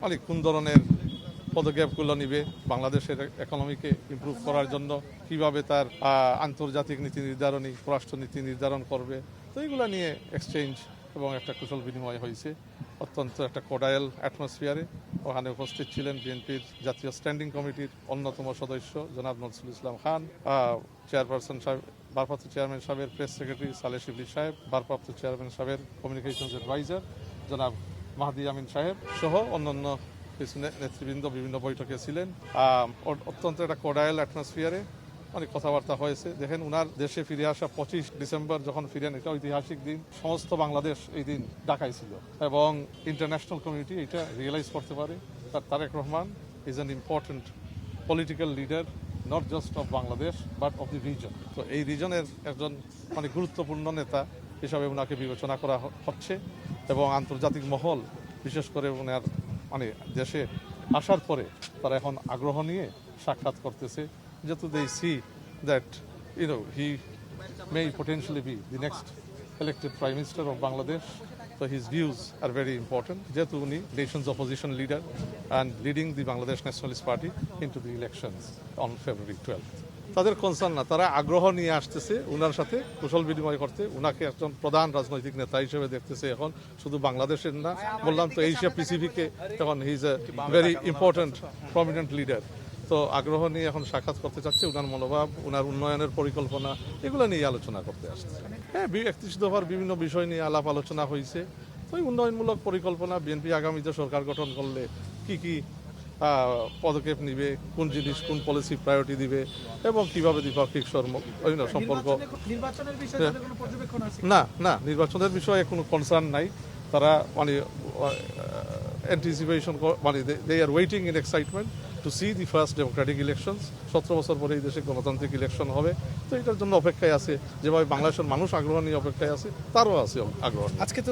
অনেক কোন ধরনের পদক্ষেপগুলো নিবে বাংলাদেশের ইকোনমিকে ইমপ্রুভ করার জন্য, কিভাবে তার আন্তর্জাতিক নীতি নির্ধারণী পররাষ্ট্র নীতি নির্ধারণ করবে। তো এইগুলো নিয়ে এক্সচেঞ্জ এবং একটা কুশল বিনিময় হয়েছে অত্যন্ত একটা কোডায়াল অ্যাটমসফিয়ারে। ওখানে উপস্থিত ছিলেন বিএনপির জাতীয় স্ট্যান্ডিং কমিটির অন্যতম সদস্য জনাব নজরুল ইসলাম খান, চেয়ারপারসন সাহেব, ভারপ্রাপ্ত চেয়ারম্যান সাহেবের প্রেস সেক্রেটারি সালেহ শিবলি সাহেব, ভারপ্রাপ্ত চেয়ারম্যান সাহেবের কমিউনিকেশনস অ্যাডভাইজার জনাব মাহদি আমিন সাহেব সহ অন্যান্য কিছু নেতৃবৃন্দ বিভিন্ন বৈঠকে ছিলেন। অত্যন্ত একটা কোডায়াল অ্যাটমসফিয়ারে অনেক কথাবার্তা হয়েছে। দেখেন, উনার দেশে ফিরে আসা 25 ডিসেম্বর যখন ফিরেন, এটা ঐতিহাসিক দিন। সমস্ত বাংলাদেশ এই দিন ঢাকায় ছিল এবং ইন্টারন্যাশনাল কমিউনিটি এটা রিয়েলাইজ করতে পারে Tarique Rahman is an important political leader, not just of Bangladesh but of the region. তো এই রিজনের একজন অনেক গুরুত্বপূর্ণ নেতা হিসাবে ওনাকে বিবেচনা করা হচ্ছে এবং আন্তর্জাতিক মহল বিশেষ করে ওনার দেশে আসার পরে তারা এখন আগ্রহ নিয়ে সাক্ষাৎ করতেছে, যেহেতু they see that he may potentially be the next elected Prime Minister of Bangladesh. So his views are very important, যেহেতু উনি nation's opposition leader and leading the Bangladesh Nationalist Party into the elections on February 12th. তাদের concern না, তারা আগ্রহ নিয়ে আসতেছে উনার সাথে কুশল বিনিময় করতে। উনাকে একজন প্রধান রাজনৈতিক নেতা হিসেবে দেখতেছে এখন, শুধু বাংলাদেশের না, বললাম তো এশিয়া প্যাসিফিকে এখন he is a very important prominent leader. তো আগ্রহ নিয়ে এখন সাক্ষাৎ করতে চাচ্ছে, উনার মনোভাব, উনার উন্নয়নের পরিকল্পনা, এগুলো নিয়ে আলোচনা করতে আসছে। হ্যাঁ, 31 দফার বিভিন্ন বিষয় নিয়ে আলাপ আলোচনা হয়েছে। তো এই উন্নয়নমূলক পরিকল্পনা বিএনপি আগামীতে সরকার গঠন করলে কি কি পদক্ষেপ নিবে, কোন জিনিস, কোন পলিসি প্রায়োরিটি দিবে এবং কিভাবে দ্বিপাক্ষিক সম্পর্ক। না না, নির্বাচনের বিষয়ে কোনো কনসার্ন নাই। তারা anticipation they are waiting in excitement to see the first democratic elections. 17 বছর পরে এই দেশে গণতান্ত্রিক ইলেকশন হবে। তো এটার জন্য অপেক্ষায় আছে, যেভাবে বাংলাদেশের মানুষ আগ্রহ নিয়ে অপেক্ষায় আছে, তারও আছে আগ্রহ। আজকে তো